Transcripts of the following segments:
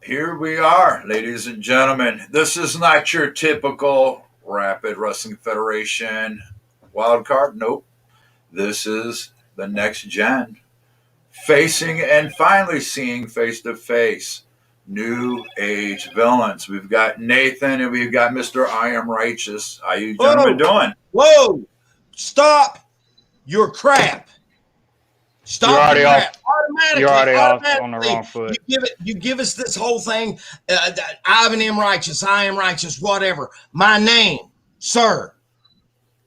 Here we are, ladies and gentlemen. This is not your typical Rapid Wrestling Federation wild card. Nope. This is the next gen facing and finally seeing face to face new age villains. We've got Nathan and we've got Mr. I Am Righteous. How you gentlemen Whoa, doing? whoa, stop your crap. Stop your crap. You're already off on the wrong foot. You give us this whole thing. Ivan am righteous. I am righteous. Whatever. My name, sir,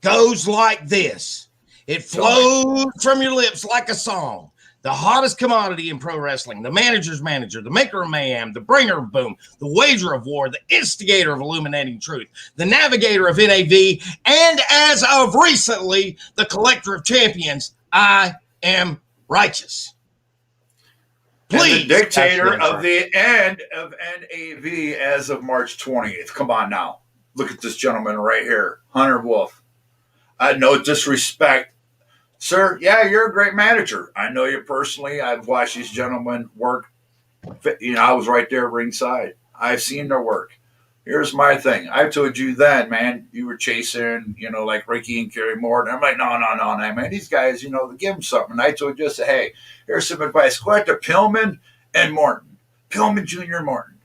goes like this. It flows from your lips like a song. The hottest commodity in pro wrestling, the manager's manager, the maker of mayhem, the bringer of boom, the wager of war, the instigator of illuminating truth, the navigator of NAV, and as of recently, the collector of champions. I am righteous. Please. And the dictator of the end of NAV as of March 20th. Come on now. Look at this gentleman right here, Hunter Wolf. No disrespect. Sir, yeah, you're a great manager. I know you personally. I've watched these gentlemen work. I was right there ringside. I've seen their work. Here's my thing. I told you then, man, you were chasing, like Ricky and Kerry Morton. I'm like, no, man. These guys, give them something. And I told you, hey, here's some advice. Go after Pillman and Morton. Pillman Jr. Morton.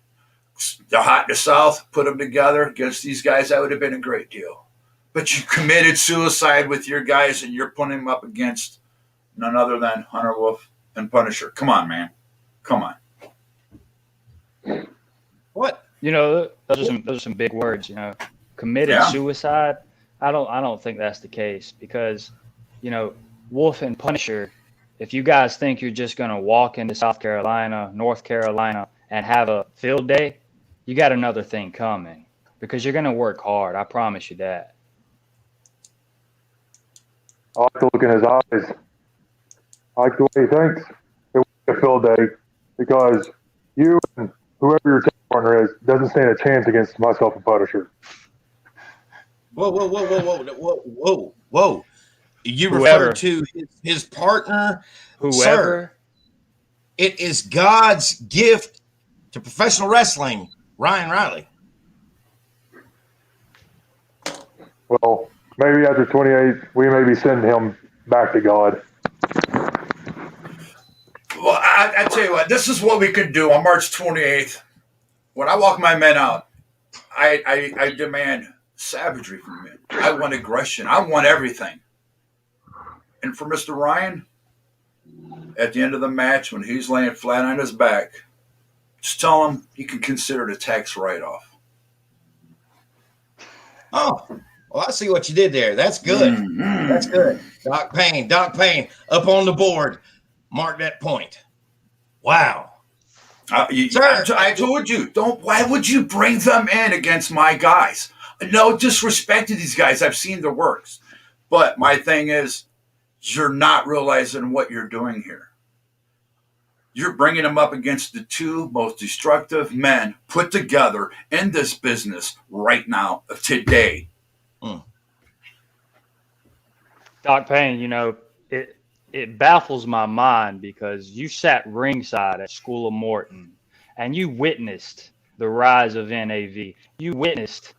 They're hot in the South. Put them together against these guys. That would have been a great deal. But you committed suicide with your guys, and you're putting them up against none other than Hunter Wolf and Punisher. Come on, man. Come on. What? Those are some big words. Committed suicide. I don't think that's the case because, Wolf and Punisher. If you guys think you're just gonna walk into South Carolina, North Carolina, and have a field day, you got another thing coming because you're gonna work hard. I promise you that. I like to look in his eyes. I like the way he thinks. It will be a field day because you and whoever your tag partner is doesn't stand a chance against myself and Punisher. Whoa. You Whoever. refer to his partner, Whoever. Sir, it is God's gift to professional wrestling, Ryan Riley. Well, maybe after 28, we may be sending him back to God. Well, I tell you what, this is what we could do on March 28th. When I walk my men out, I demand savagery from men. I want aggression. I want everything. And for Mr. Ryan, at the end of the match, when he's laying flat on his back, just tell him he can consider it a tax write-off. Oh, well, I see what you did there. That's good. Mm-hmm. That's good. Doc Payne, up on the board. Mark that point. Wow. Sir, I told you, why would you bring them in against my guys? No disrespect to these guys. I've seen their works. But my thing is, you're not realizing what you're doing here. You're bringing them up against the two most destructive men put together in this business right now, today. Doc Payne, it baffles my mind because you sat ringside at School of Morton and you witnessed the rise of NAV. You witnessed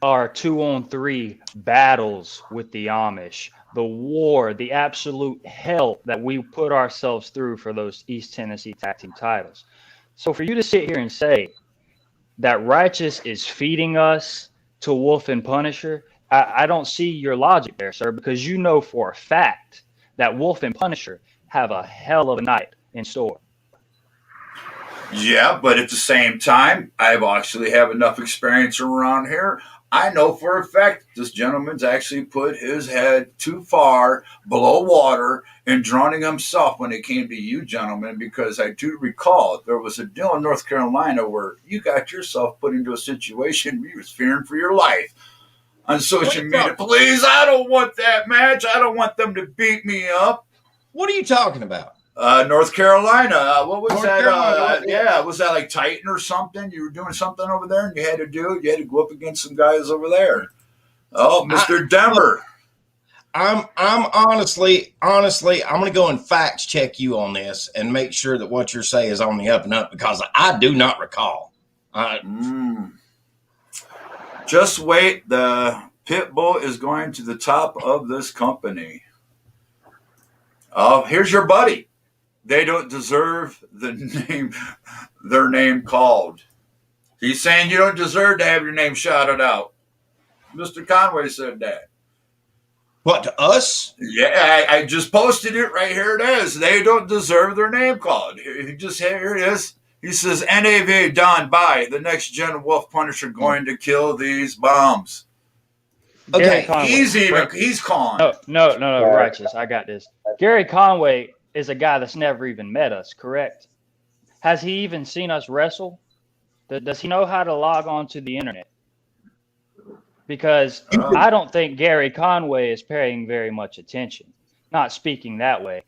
our 2-on-3 battles with the Amish, the war, the absolute hell that we put ourselves through for those East Tennessee tag team titles. So for you to sit here and say that Righteous is feeding us to Wolf and Punisher, I don't see your logic there, sir, because you know for a fact that Wolf and Punisher have a hell of a night in store. Yeah, but at the same time, I actually have enough experience around here. I know for a fact this gentleman's actually put his head too far below water and drowning himself when it came to you gentlemen, because I do recall there was a deal in North Carolina where you got yourself put into a situation where you was fearing for your life on social media. Please, I don't want that match. I don't want them to beat me up. What are you talking about? North Carolina. What was North that? Carolina, was that like Titan or something? You were doing something over there, and you had to go up against some guys over there. Oh, Mr. Denver. I'm honestly, I'm going to go and fact check you on this and make sure that what you're saying is on the up and up, because I do not recall. Just wait. The pit bull is going to the top of this company. Here's your buddy. They don't deserve their name called. He's saying you don't deserve to have your name shouted out. Mr. Conway said that. What, to us? Yeah, I just posted it right here. It is. They don't deserve their name called. Here it is. He says NAV done by the next gen Wolf Punisher going to kill these bombs. Okay, he's calling. No, Righteous. I got this. Gary Conway is a guy that's never even met us, correct? Has he even seen us wrestle? Does he know how to log on to the internet? Because I don't think Gary Conway is paying very much attention. Not speaking that way.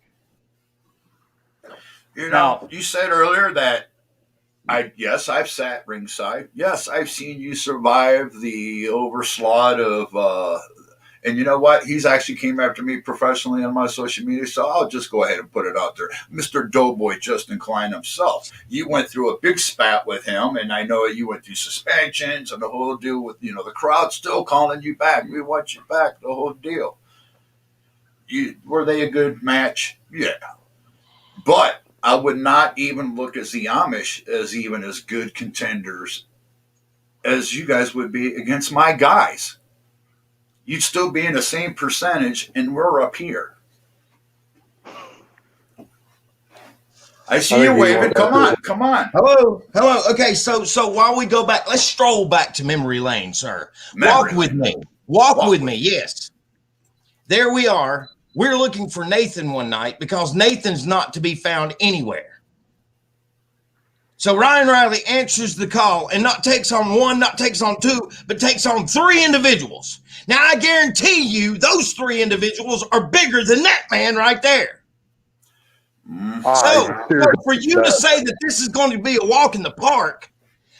You said earlier that I've sat ringside. Yes, I've seen you survive the overslaught of and you know what? He's actually came after me professionally on my social media, so I'll just go ahead and put it out there. Mr. Doughboy Justin Klein himself. You went through a big spat with him, and I know you went through suspensions and the whole deal with, the crowd still calling you back. We want you back, the whole deal. Were they a good match? Yeah. But I would not even look at the Amish as even as good contenders as you guys would be against my guys. You'd still be in the same percentage, and we're up here. I see you waving. Come on. Hello. Okay, so while we go back, let's stroll back to memory lane, sir. Walk with me. Yes. There we are. We're looking for Nathan one night because Nathan's not to be found anywhere. So Ryan Riley answers the call and not takes on one, not takes on two, but takes on three individuals. Now, I guarantee you those three individuals are bigger than that man right there. So for you to say that this is going to be a walk in the park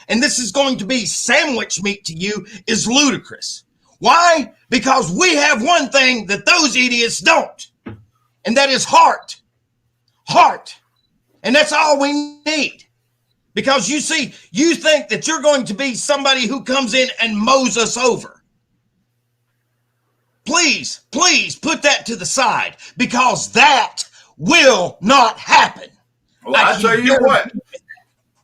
and this is going to be sandwich meat to you is ludicrous. Why? Because we have one thing that those idiots don't, and that is heart. Heart. And that's all we need. Because you see, you think that you're going to be somebody who comes in and mows us over. Please put that to the side, because that will not happen. Well, I'll tell you what.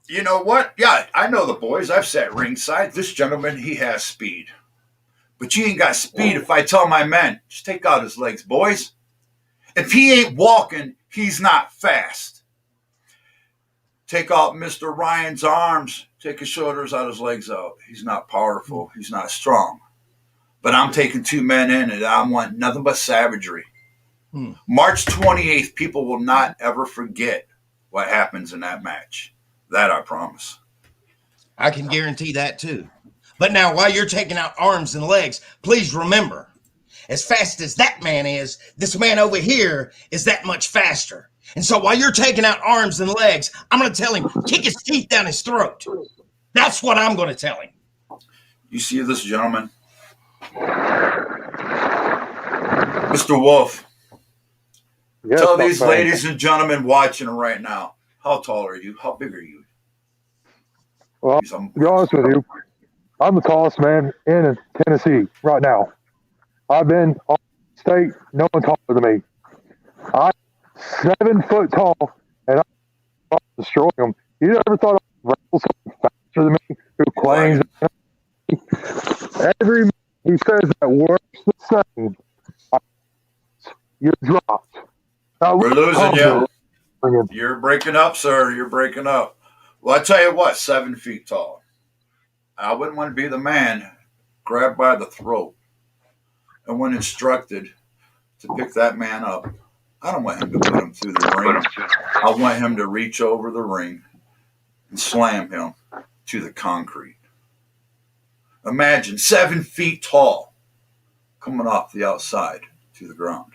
You know what? Yeah, I know the boys. I've sat ringside. This gentleman, he has speed. But you ain't got speed if I tell my men, just take out his legs, boys. If he ain't walking, he's not fast. Take out Mr. Ryan's arms. Take his shoulders out, his legs out. He's not powerful. He's not strong. But I'm taking two men in, and I want nothing but savagery. March 28th, people will not ever forget what happens in that match. That I promise. I can guarantee that too. But now, while you're taking out arms and legs, please remember, as fast as that man is, this man over here is that much faster. And so while you're taking out arms and legs, I'm going to tell him, kick his teeth down his throat. That's what I'm going to tell him. You see this gentleman? Mr. Wolf, yes, tell these ladies and gentlemen watching right now, how tall are you? How big are you? Well, to be honest with you, I'm the tallest man in Tennessee right now. I've been on state, no one taller than me. I'm 7 foot tall, and I'm destroying them. You ever thought I'd wrestle someone faster than me who claims every man who says that works the same, you're dropped. Now, we're losing you. You're breaking up, sir. You're breaking up. Well, I tell you what, 7 feet tall. I wouldn't want to be the man grabbed by the throat and when instructed to pick that man up. I don't want him to put him through the ring. I want him to reach over the ring and slam him to the concrete. Imagine 7 feet tall coming off the outside to the ground.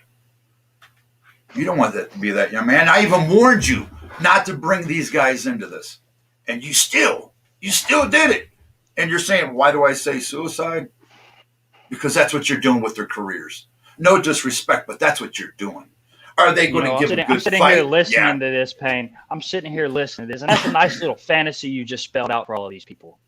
You don't want that to be that young man. I even warned you not to bring these guys into this. And you still did it. And you're saying, why do I say suicide? Because that's what you're doing with their careers. No disrespect, but that's what you're doing. Are they going to give a good I'm sitting fight? here listening Yeah. to this, Payne. I'm sitting here listening to this, and that's a nice little fantasy you just spelled out for all of these people.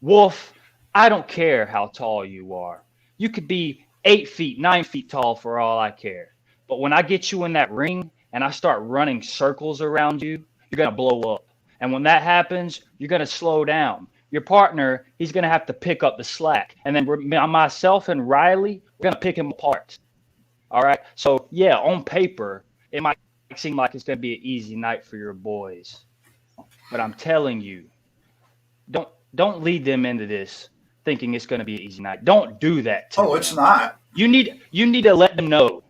Wolf, I don't care how tall you are. You could be 8 feet, 9 feet tall for all I care. But when I get you in that ring and I start running circles around you, you're going to blow up. And when that happens, you're going to slow down. Your partner, he's going to have to pick up the slack. And then myself and Riley, we're going to pick him apart. All right. So, yeah, on paper, it might seem like it's going to be an easy night for your boys. But I'm telling you, don't lead them into this thinking it's going to be an easy night. Don't do that to them. It's not. You need to let them know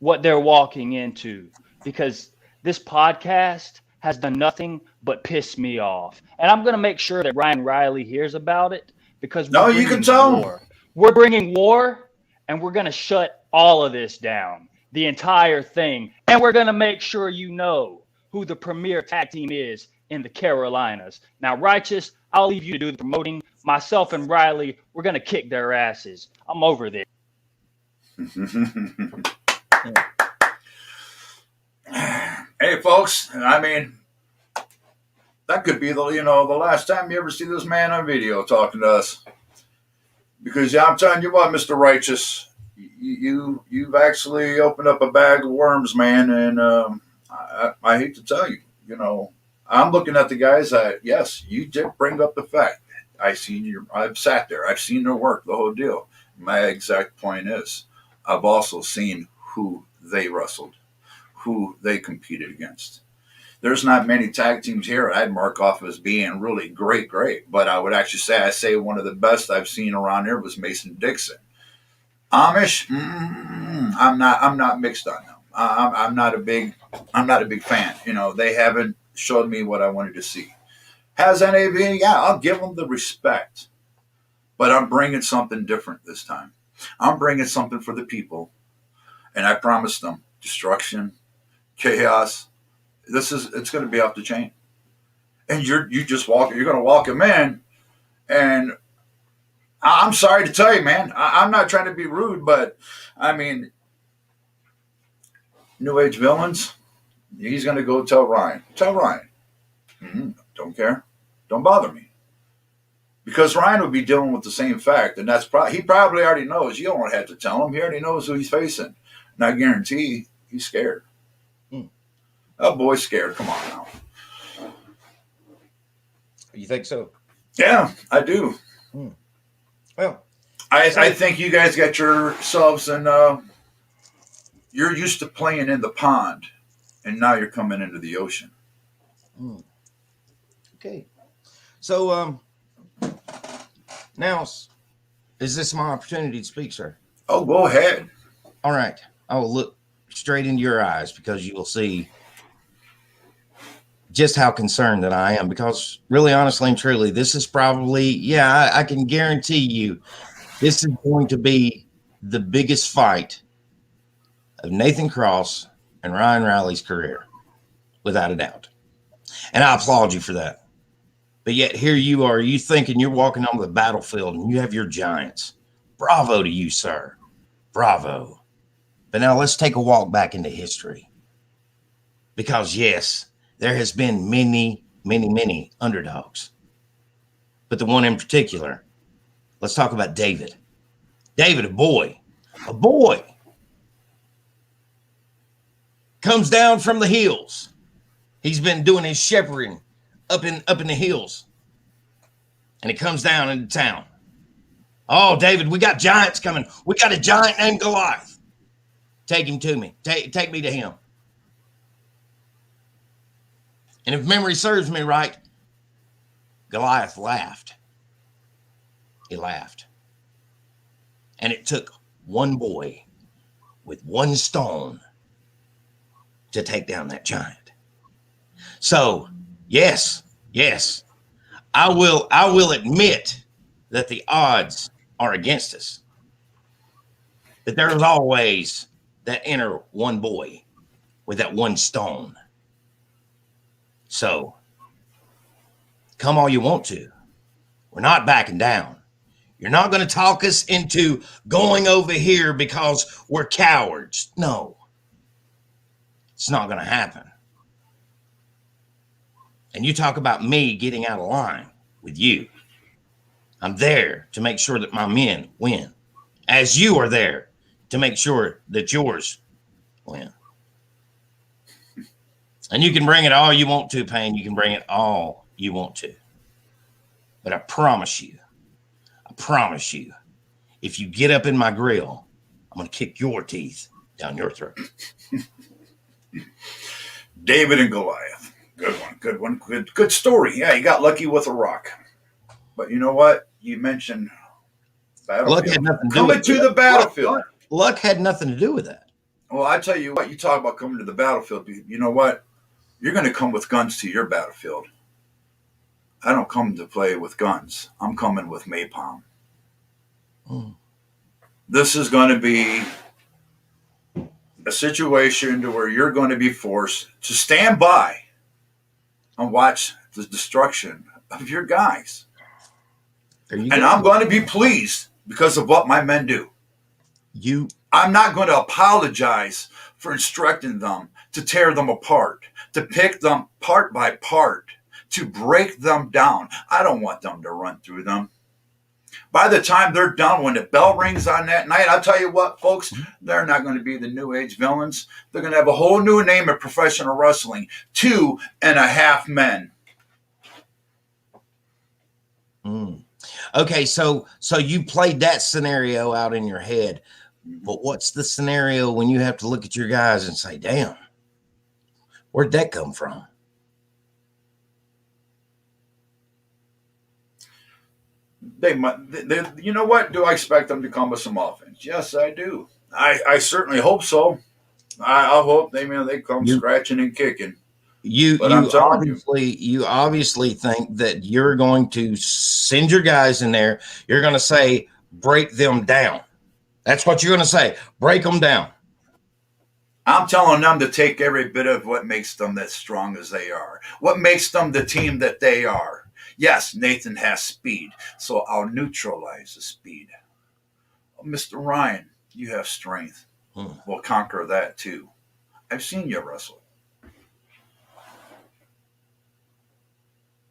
what they're walking into, because this podcast has done nothing but piss me off. And I'm going to make sure that Ryan Riley hears about it, because you can tell war. We're bringing war, and we're going to shut all of this down, the entire thing. And we're going to make sure you know who the premier tag team is in the Carolinas. Now, Righteous, I'll leave you to do the promoting. Myself and Riley, we're going to kick their asses. I'm over this. Hey, folks, I mean, that could be the last time you ever see this man on video talking to us. Because I'm telling you what, Mr. Righteous, you've actually opened up a bag of worms, man, and I hate to tell you, I'm looking at the guys that, yes, you did bring up the fact. I've sat there. I've seen their work, the whole deal. My exact point is, I've also seen who they wrestled, who they competed against. There's not many tag teams here I'd mark off as being really great, but I would actually say one of the best I've seen around here was Mason Dixon. Amish, I'm not mixed on them. I'm not a big fan. They haven't showed me what I wanted to see. Has NAV? Yeah, I'll give them the respect. But I'm bringing something different this time. I'm bringing something for the people. And I promised them destruction, chaos. It's going to be off the chain. And you're going to walk them in. And I'm sorry to tell you, man, I'm not trying to be rude, but I mean, New Age Villains, he's going to go tell Ryan. Don't care. Don't bother me. Because Ryan would be dealing with the same fact, and he probably already knows. You don't have to tell him. He already knows who he's facing. And I guarantee he's scared. Oh, boy's scared. Come on now. You think so? Yeah, I do. Well, I think you guys got yourselves in. You're used to playing in the pond, and now you're coming into the ocean. Okay. So, now, is this my opportunity to speak, sir? Oh, go ahead. All right. I will look straight into your eyes, because you will see just how concerned that I am, because really, honestly and truly, this is probably, I can guarantee you, this is going to be the biggest fight of Nathan Cross and Ryan Riley's career, without a doubt. And I applaud you for that. But yet here you are, you thinking you're walking on the battlefield and you have your giants. Bravo to you, sir. Bravo. But now let's take a walk back into history. Because yes, there has been many, many, many underdogs. But the one in particular, let's talk about David. David, a boy, comes down from the hills. He's been doing his shepherding up in the hills. And he comes down into town. Oh, David, we got giants coming. We got a giant named Goliath. Take him to me. Take me to him. And if memory serves me right, Goliath laughed. He laughed. And it took one boy with one stone to take down that giant. So, yes, I will admit that the odds are against us. But there is always that inner one boy with that one stone. So, come all you want to. We're not backing down. You're not going to talk us into going over here because we're cowards. No, it's not going to happen. And you talk about me getting out of line with you. I'm there to make sure that my men win, as you are there to make sure that yours win. And you can bring it all you want to, Payne. You can bring it all you want to. But I promise you, if you get up in my grill, I'm going to kick your teeth down your throat. David and Goliath. Good one. Good story. Yeah, you got lucky with a rock. But you know what? You mentioned battlefield. Luck had nothing to do coming with to the battlefield. Luck had nothing to do with that. Well, I tell you what, you talk about coming to the battlefield. You know what? You're going to come with guns to your battlefield. I don't come to play with guns. I'm coming with napalm. This is going to be a situation to where you're going to be forced to stand by and watch the destruction of your guys. And I'm going to be pleased because of what my men do. I'm not going to apologize for instructing them to tear them apart, to pick them part by part, to break them down. I don't want them to run through them. By the time they're done, when the bell rings on that night, I'll tell you what, folks, they're not going to be the new age villains. They're going to have a whole new name of professional wrestling. 2.5 men. Okay, so you played that scenario out in your head. But what's the scenario when you have to look at your guys and say, damn, where'd that come from? They you know what? Do I expect them to come with some offense? Yes, I do. I certainly hope so. I hope they come scratching and kicking. You obviously think that you're going to send your guys in there. You're going to say, break them down. That's what you're going to say. Break them down. I'm telling them to take every bit of what makes them as strong as they are. What makes them the team that they are. Yes, Nathan has speed, so I'll neutralize the speed. Mr. Ryan, you have strength. We'll conquer that too. I've seen you wrestle.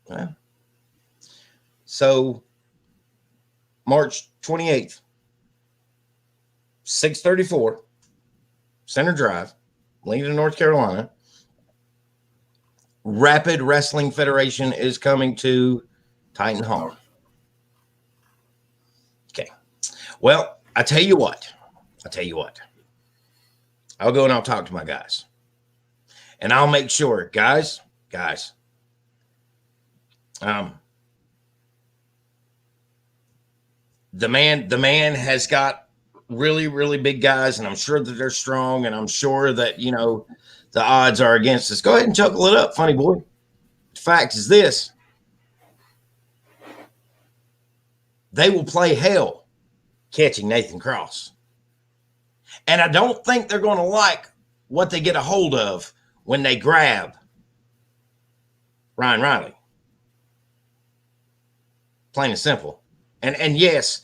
Yeah. So, March 28th, 634, Center Drive, Lincoln, North Carolina. Rapid Wrestling Federation is coming to Titan Hall. Okay. Well, I tell you what. I'll go and I'll talk to my guys. And I'll make sure, guys, the man has got really, really big guys, and I'm sure that they're strong, and I'm sure that, the odds are against us. Go ahead and chuckle it up, funny boy. The fact is this. They will play hell catching Nathan Cross. And I don't think they're going to like what they get a hold of when they grab Ryan Riley. Plain and simple. And yes,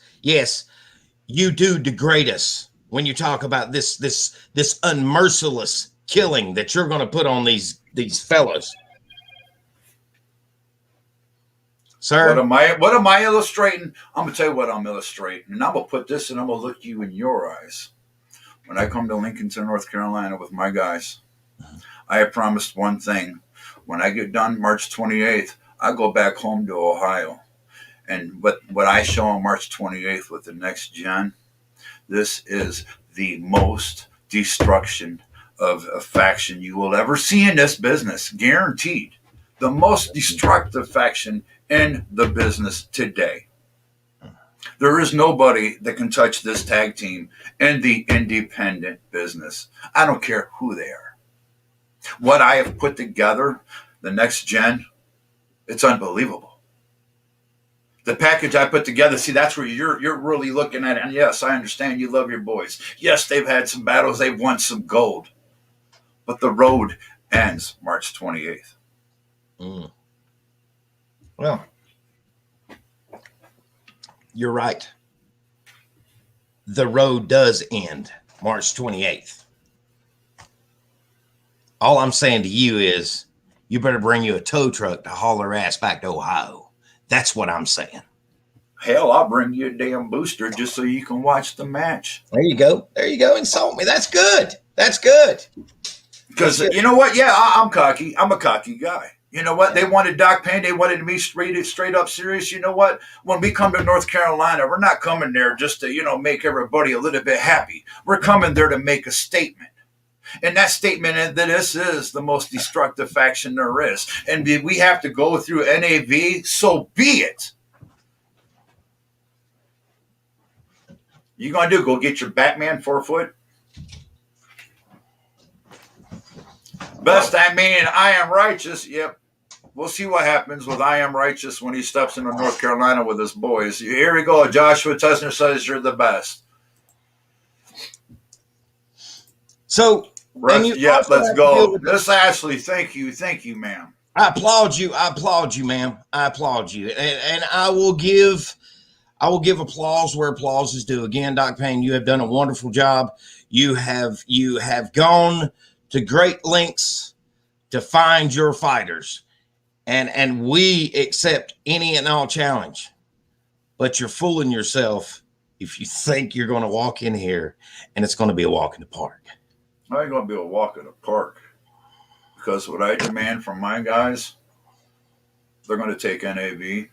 you do degrade us when you talk about this unmerciless killing that you're going to put on these fellows. Sir, what am I illustrating? I'm gonna tell you what I'm illustrating, and I'm gonna put this and I'm gonna look you in your eyes. When I come to Lincoln, North Carolina with my guys, I have promised one thing. When I get done March 28th, I go back home to Ohio. And what I show on March 28th with the next gen, this is the most destruction of a faction you will ever see in this business, guaranteed. The most destructive faction in the business today. There is nobody that can touch this tag team in the independent business. I don't care who they are. What I have put together, the next gen, it's unbelievable. The package I put together, see, that's where you're really looking at it. And yes, I understand you love your boys. Yes, they've had some battles. They've won some gold. But the road ends March 28th. Well, You're right. The road does end March 28th. All I'm saying to you is you better bring you a tow truck to haul her ass back to Ohio. That's what I'm saying. Hell, I'll bring you a damn booster just so you can watch the match. There you go. There you go. Insult me. That's good. That's good. Because you know what? Yeah, I'm cocky. I'm a cocky guy. You know what? They wanted Doc Payne. They wanted me straight up serious. You know what? When we come to North Carolina, we're not coming there just to, make everybody a little bit happy. We're coming there to make a statement. And that statement is that this is the most destructive faction there is. And we have to go through NAV, so be it. You going to do? Go get your Batman 4 foot? Best, I am righteous. Yep. We'll see what happens with I am righteous when he steps into North Carolina with his boys. Here we go. Joshua Tessner says you're the best. So, let's go. Miss Ashley, thank you, ma'am. I applaud you, ma'am. I applaud you, and I will give applause where applause is due. Again, Doc Payne, you have done a wonderful job. You have gone to great lengths to find your fighters, and we accept any and all challenge. But you're fooling yourself if you think you're going to walk in here and it's going to be a walk in the park. I ain't going to be a walk in the park, because what I demand from my guys, they're going to take NAV.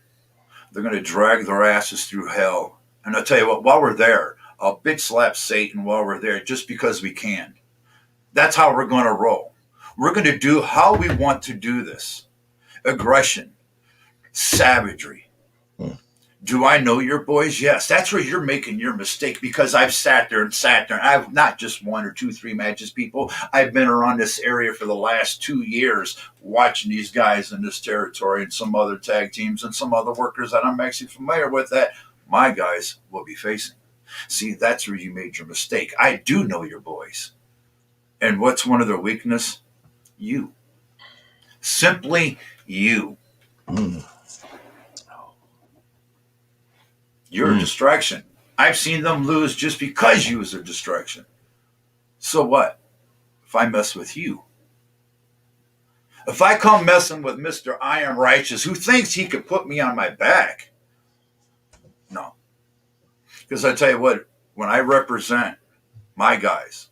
They're going to drag their asses through hell. And I'll tell you what, while we're there, I'll bitch slap Satan while we're there just because we can. That's how we're going to roll. We're going to do how we want to do this. Aggression, savagery. Do I know your boys? Yes. That's where you're making your mistake, because I've sat there. I've not just 1 or 2, 3 matches, people. I've been around this area for the last 2 years watching these guys in this territory and some other tag teams and some other workers that I'm actually familiar with that my guys will be facing. See, that's where you made your mistake. I do know your boys. And what's one of their weakness? You. Simply you. You're a distraction. I've seen them lose just because you was a distraction. So what? If I mess with you? If I come messing with Mr. I Am Righteous, who thinks he could put me on my back? No. Because I tell you what, when I represent my guys,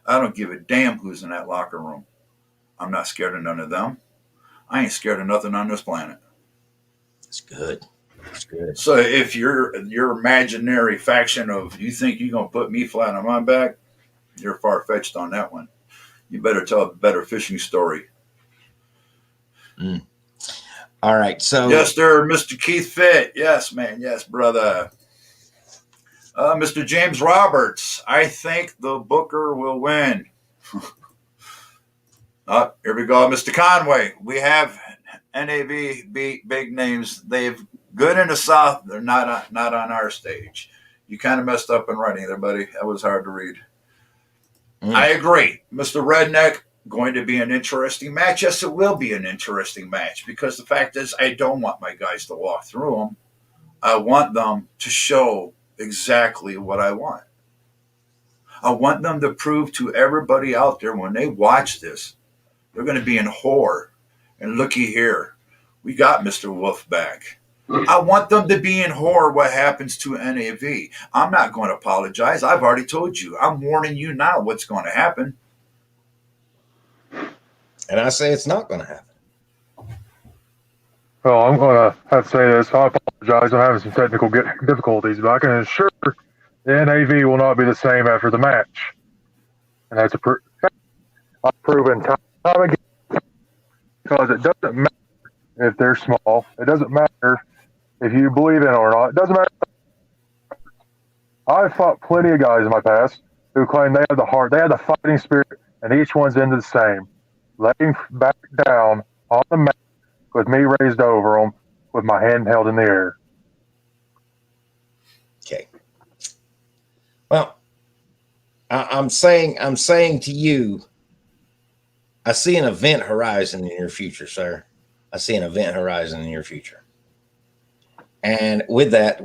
I don't give a damn who's in that locker room. I'm not scared of none of them. I ain't scared of nothing on this planet. That's good. That's good. So if your imaginary faction of you think you're going to put me flat on my back, you're far-fetched on that one. You better tell a better fishing story. All right. So yes, sir, Mr. Keith Fitt. Yes, man. Yes, brother. Mr. James Roberts. I think the Booker will win. Here we go, Mr. Conway. We have NAV beat big names. They've good in the South. They're not on our stage. You kind of messed up in writing there, buddy. That was hard to read. I agree. Mr. Redneck, going to be an interesting match. Yes, it will be an interesting match, because the fact is I don't want my guys to walk through them. I want them to show exactly what I want. I want them to prove to everybody out there when they watch this, they're going to be in horror. And looky here, we got Mr. Wolf back. I want them to be in horror what happens to NAV. I'm not going to apologize. I've already told you. I'm warning you now what's going to happen. And I say it's not going to happen. Well, I'm going to have to say this. I apologize. I'm having some technical difficulties, but I can assure the NAV will not be the same after the match. And that's I've proven time again. Because it doesn't matter if they're small. It doesn't matter if you believe in it or not. It doesn't matter. I've fought plenty of guys in my past who claim they have the heart, they have the fighting spirit, and each one's into the same. Laying back down on the mat with me raised over them with my hand held in the air. Okay. Well, I'm saying to you, I see an event horizon in your future, sir. I see an event horizon in your future. And with that,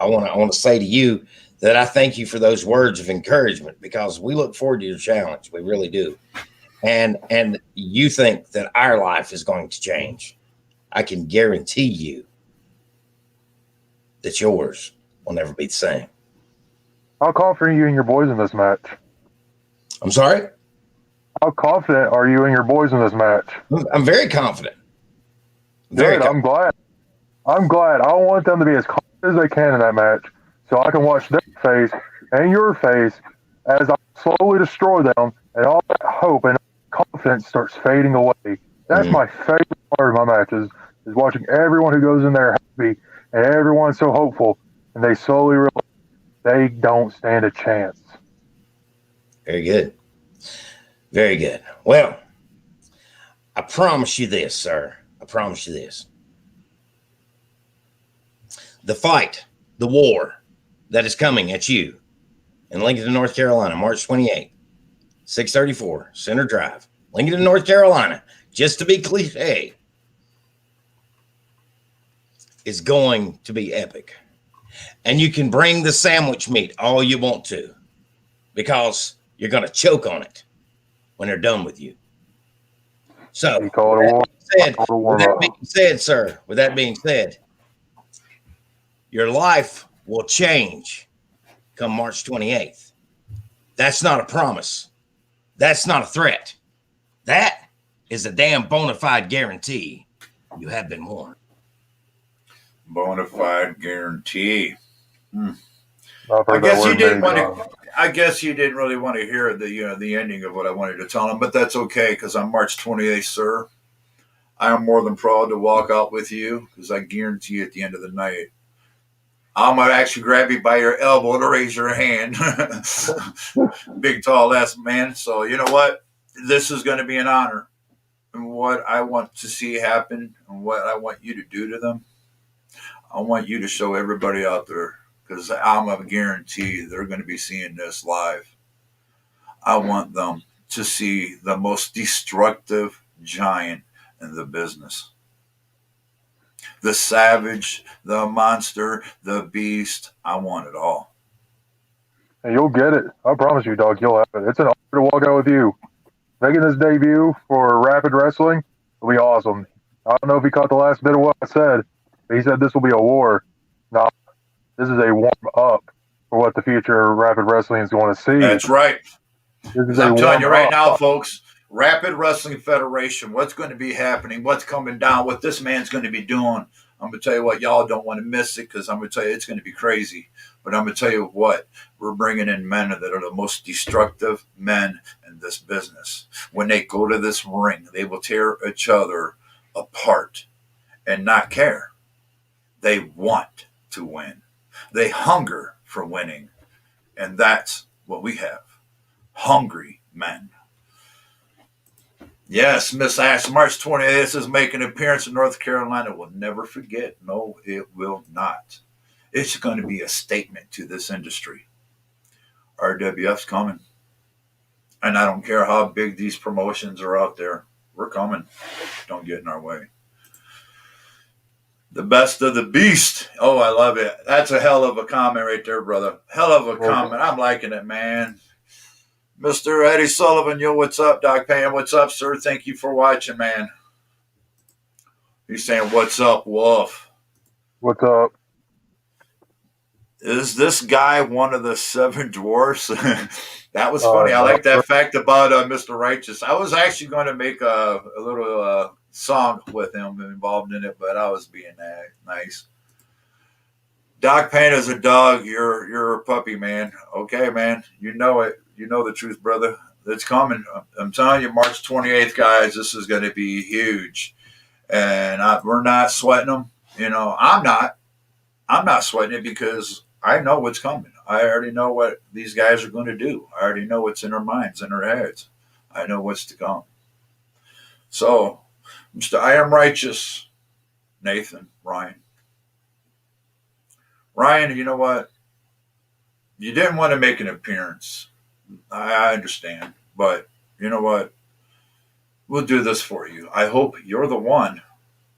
I want to say to you that I thank you for those words of encouragement, because we look forward to your challenge. We really do. And you think that our life is going to change. I can guarantee you that yours will never be the same. How confident are you and your boys in this match? I'm sorry? How confident are you and your boys in this match? I'm very confident. Good. I'm glad. I'm glad. I want them to be as confident as they can in that match, so I can watch their face and your face as I slowly destroy them, and all that hope and confidence starts fading away. That's my favorite part of my matches, is watching everyone who goes in there happy and everyone's so hopeful, and they slowly realize they don't stand a chance. Very good. Very good. Well, I promise you this, sir. I promise you this. The fight, the war that is coming at you in Lincoln, North Carolina, March 28th, 634 Center Drive, Lincoln, North Carolina, just to be cliche, is going to be epic. And you can bring the sandwich meat all you want to, because you're going to choke on it when they're done with you. So, with that being said, sir, with that being said, your life will change come March 28th. That's not a promise. That's not a threat. That is a damn bona fide guarantee. You have been warned. Bona fide guarantee. I guess you didn't want to. I guess you didn't really want to hear the ending of what I wanted to tell him, but that's okay, because on March 28th, sir, I am more than proud to walk out with you, because I guarantee you at the end of the night, I'm going to actually grab you by your elbow to raise your hand. Big, tall ass man. So, you know what? This is going to be an honor. And what I want to see happen and what I want you to do to them, I want you to show everybody out there, because I'm a guarantee they're going to be seeing this live. I want them to see the most destructive giant in the business. The savage, the monster, the beast. I want it all. And you'll get it. I promise you, dog, you'll have it. It's an honor to walk out with you. Making this debut for Rapid Wrestling will be awesome. I don't know if he caught the last bit of what I said, but he said this will be a war. No, this is a warm-up for what the future of Rapid Wrestling is going to see. That's right. I'm telling you right now, folks, Rapid Wrestling Federation, what's going to be happening, what's coming down, what this man's going to be doing. I'm going to tell you what, y'all don't want to miss it, because I'm going to tell you it's going to be crazy. But I'm going to tell you what, we're bringing in men that are the most destructive men in this business. When they go to this ring, they will tear each other apart and not care. They want to win. They hunger for winning. And that's what we have. Hungry men. Yes, Miss Ash, March 28th is making an appearance in North Carolina. We'll never forget. No, it will not. It's going to be a statement to this industry. RWF's coming. And I don't care how big these promotions are out there. We're coming. Don't get in our way. The best of the beast. Oh, I love it. That's a hell of a comment right there, brother. Hell of a comment. I'm liking it, man. Mr. Eddie Sullivan, yo, what's up? Doc Payne, what's up, sir? Thank you for watching, man. He's saying, what's up, Wolf? What's up? Is this guy one of the seven dwarfs? That was funny. I like that fact about Mr. Righteous. I was actually going to make a little song with him involved in it, but I was being nice. Doc Payne is a dog. You're a puppy, man. Okay, man. You know it. You know the truth, brother. It's coming. I'm telling you, March 28th, guys, this is going to be huge. And we're not sweating them. You know, I'm not sweating it, because I know what's coming. I already know what these guys are going to do. I already know what's in their minds, in their heads. I know what's to come. So, Mr. I Am Righteous, Nathan, Ryan, you know what? You didn't want to make an appearance. I understand. But you know what? We'll do this for you. I hope you're the one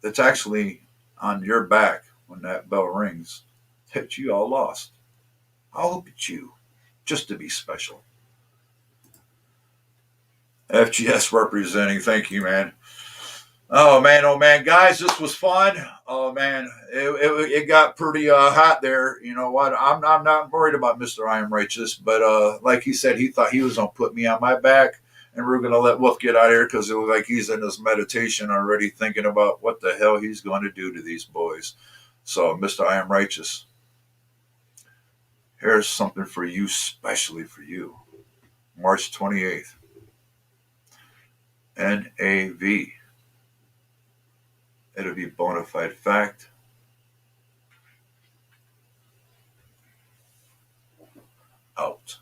that's actually on your back when that bell rings. that you all lost. I hope it's you, just to be special. FGS representing. Thank you, man. Oh man, guys, this was fun. Oh man, it got pretty hot there. You know what? I'm not worried about Mr. I Am Righteous, but like he said, he thought he was gonna put me on my back, and we're gonna let Wolf get out of here because it was like he's in his meditation already, thinking about what the hell he's going to do to these boys. So, Mr. I Am Righteous, here's something for you, especially for you. March 28th. NAV. It'll be bona fide fact. Out.